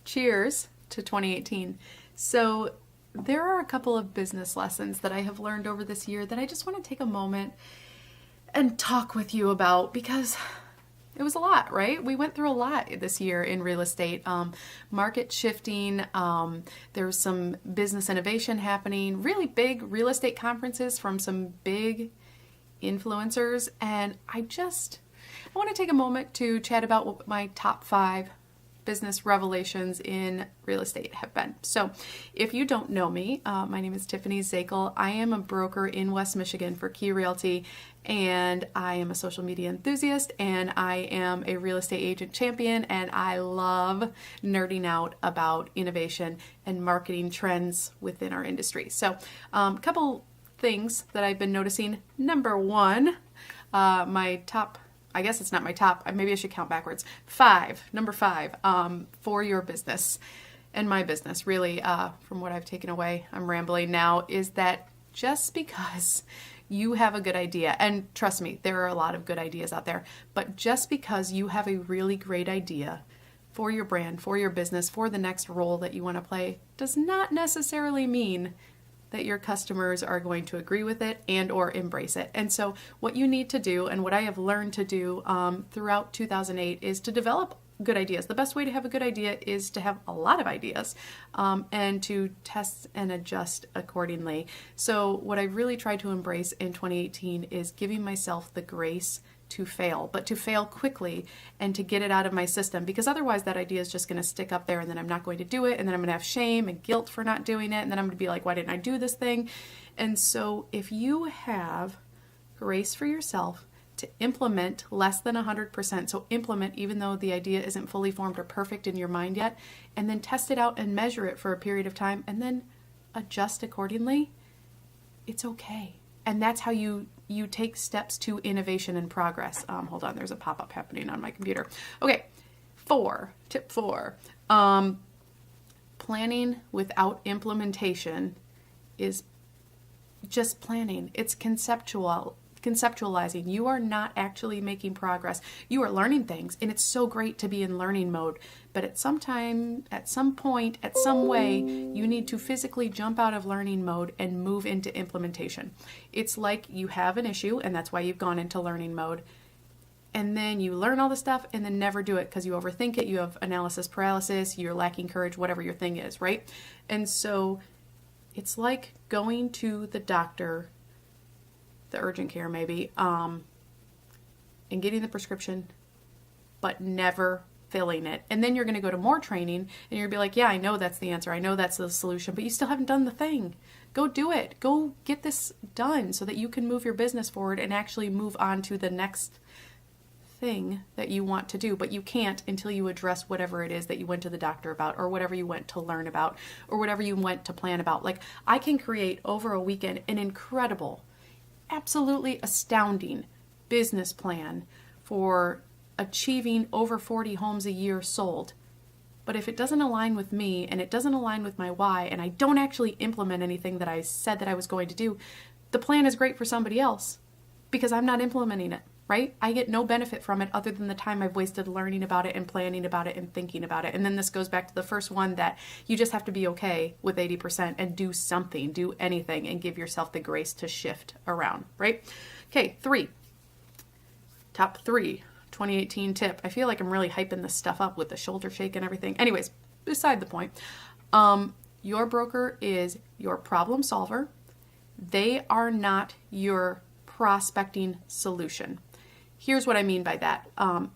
Cheers to 2018. So, there are a couple of business lessons that I have learned over this year that I just want to take a moment and talk with you about because it was a lot, right? We went through a lot this year in real estate. Market shifting, there was some business innovation happening, really big real estate conferences from some big influencers, and I want to take a moment to chat about what my top 5 business revelations in real estate have been. So if you don't know me, my name is Tiffany Zakel. I am a broker in West Michigan for Key Realty, and I am a social media enthusiast, and I am a real estate agent champion, and I love nerding out about innovation and marketing trends within our industry. So a couple things that I've been noticing. Number one, my top, I guess it's not my top, maybe I should count backwards. Number 5, for your business and my business, really, from what I've taken away, I'm rambling now, is that just because you have a good idea, and trust me, there are a lot of good ideas out there, but just because you have a really great idea for your brand, for your business, for the next role that you want to play, does not necessarily mean that your customers are going to agree with it and or embrace it. And so what you need to do, and what I have learned to do throughout 2008, is to develop good ideas. The best way to have a good idea is to have a lot of ideas and to test and adjust accordingly. So what I really tried to embrace in 2018 is giving myself the grace to fail, but to fail quickly and to get it out of my system, because otherwise that idea is just going to stick up there and then I'm not going to do it, and then I'm going to have shame and guilt for not doing it, and then I'm going to be like, why didn't I do this thing? And so if you have grace for yourself to implement less than 100%, so implement even though the idea isn't fully formed or perfect in your mind yet, and then test it out and measure it for a period of time and then adjust accordingly, it's okay. And that's how you take steps to innovation and progress. Hold on, there's a pop-up happening on my computer. Okay, tip 4. Planning without implementation is just planning. It's conceptualizing. You are not actually making progress. You are learning things, and it's so great to be in learning mode. But at some point, at some way, you need to physically jump out of learning mode and move into implementation. It's like you have an issue, and that's why you've gone into learning mode. And then you learn all the stuff and then never do it because you overthink it, you have analysis paralysis, you're lacking courage, whatever your thing is, right? And so it's like going to the doctor, the urgent care maybe, and getting the prescription, but never filling it. And then you're going to go to more training and you're going to be like, yeah, I know that's the answer. I know that's the solution, but you still haven't done the thing. Go do it. Go get this done so that you can move your business forward and actually move on to the next thing that you want to do. But you can't until you address whatever it is that you went to the doctor about, or whatever you went to learn about, or whatever you went to plan about. Like, I can create over a weekend an incredible, absolutely astounding business plan for achieving over 40 homes a year sold. But if it doesn't align with me and it doesn't align with my why, and I don't actually implement anything that I said that I was going to do, the plan is great for somebody else because I'm not implementing it, right? I get no benefit from it other than the time I've wasted learning about it and planning about it and thinking about it. And then this goes back to the first one, that you just have to be okay with 80% and do something, do anything, and give yourself the grace to shift around, right? Okay, top 3 2018 tip. I feel like I'm really hyping this stuff up with the shoulder shake and everything. Anyways, beside the point. Your broker is your problem solver. They are not your prospecting solution. Here's what I mean by that.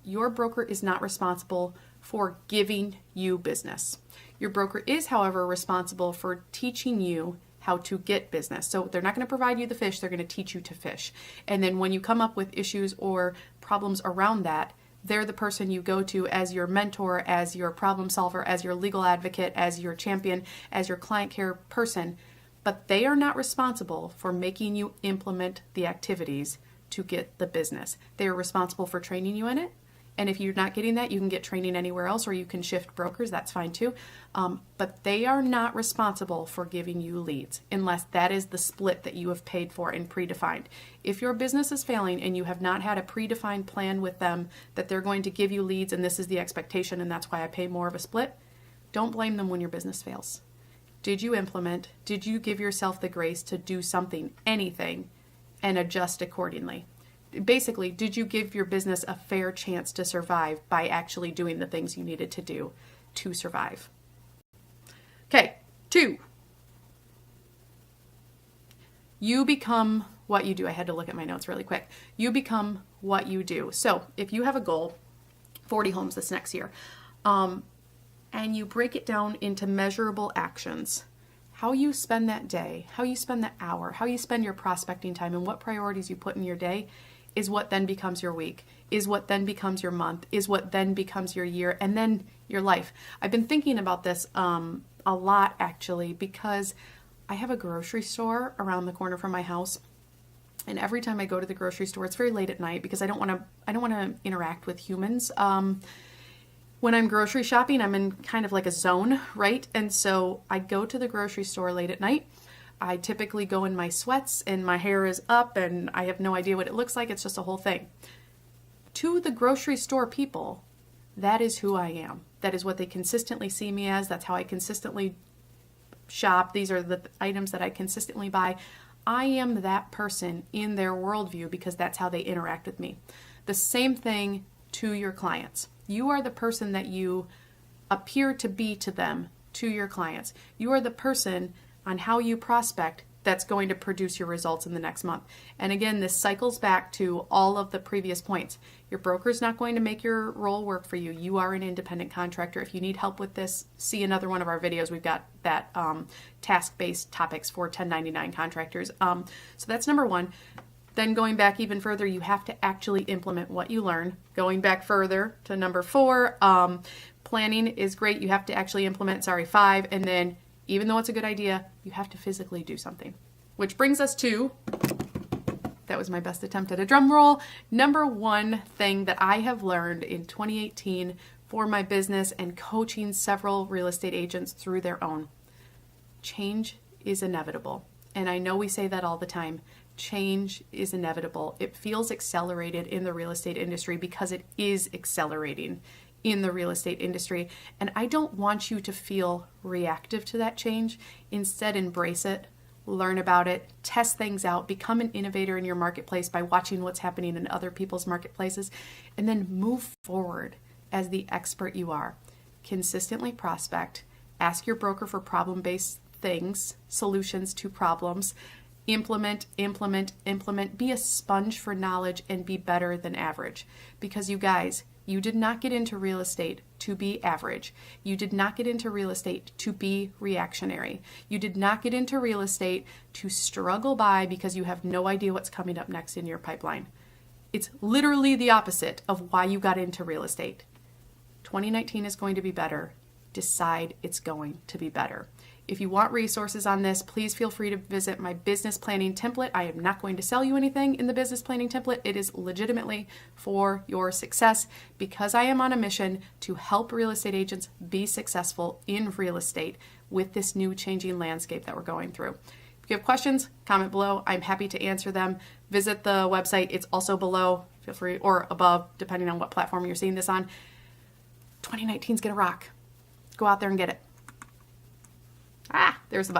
Your broker is not responsible for giving you business. Your broker is, however, responsible for teaching you how to get business. So they're not going to provide you the fish, they're going to teach you to fish. And then when you come up with issues or problems around that, they're the person you go to as your mentor, as your problem solver, as your legal advocate, as your champion, as your client care person. But they are not responsible for making you implement the activities to get the business. They are responsible for training you in it. And if you're not getting that, you can get training anywhere else, or you can shift brokers. That's fine too. But they are not responsible for giving you leads unless that is the split that you have paid for and predefined. If your business is failing and you have not had a predefined plan with them that they're going to give you leads and this is the expectation and that's why I pay more of a split, Don't blame them when your business fails. Did you implement? Did you give yourself the grace to do something, anything, and adjust accordingly? Basically, did you give your business a fair chance to survive by actually doing the things you needed to do to survive? Okay, 2. You become what you do. I had to look at my notes really quick. You become what you do. So if you have a goal, 40 homes this next year, and you break it down into measurable actions, how you spend that day, how you spend that hour, how you spend your prospecting time, and what priorities you put in your day is what then becomes your week, is what then becomes your month, is what then becomes your year, and then your life. I've been thinking about this a lot, actually, because I have a grocery store around the corner from my house. And every time I go to the grocery store, it's very late at night because I don't want to interact with humans. When I'm grocery shopping, I'm in kind of like a zone, right? And so I go to the grocery store late at night. I typically go in my sweats and my hair is up and I have no idea what it looks like. It's just a whole thing. To the grocery store people, that is who I am. That is what they consistently see me as. That's how I consistently shop. These are the items that I consistently buy. I am that person in their worldview because that's how they interact with me. The same thing to your clients. You are the person that you appear to be to them, to your clients. You are the person on how you prospect that's going to produce your results in the next month. And again, this cycles back to all of the previous points. Your broker's not going to make your role work for you. You are an independent contractor. If you need help with this, see another one of our videos. We've got that task-based topics for 1099 contractors. So that's number 1. Then going back even further, you have to actually implement what you learn. Going back further to number 4, planning is great. You have to actually implement, 5. And then even though it's a good idea, you have to physically do something. Which brings us to, that was my best attempt at a drum roll, number 1 thing that I have learned in 2018 for my business and coaching several real estate agents through their own. Change is inevitable. And I know we say that all the time. Change is inevitable. It feels accelerated in the real estate industry because it is accelerating in the real estate industry. And I don't want you to feel reactive to that change. Instead, embrace it, learn about it, test things out, become an innovator in your marketplace by watching what's happening in other people's marketplaces, and then move forward as the expert you are. Consistently prospect, ask your broker for problem-based things, solutions to problems, implement, be a sponge for knowledge and be better than average. Because you guys, you did not get into real estate to be average. You did not get into real estate to be reactionary. You did not get into real estate to struggle by because you have no idea what's coming up next in your pipeline. It's literally the opposite of why you got into real estate. 2019 is going to be better. Decide it's going to be better. If you want resources on this, please feel free to visit my business planning template. I am not going to sell you anything in the business planning template. It is legitimately for your success because I am on a mission to help real estate agents be successful in real estate with this new changing landscape that we're going through. If you have questions, comment below. I'm happy to answer them. Visit the website. It's also below, feel free, or above, depending on what platform you're seeing this on. 2019 is going to rock. Go out there and get it. There's the button.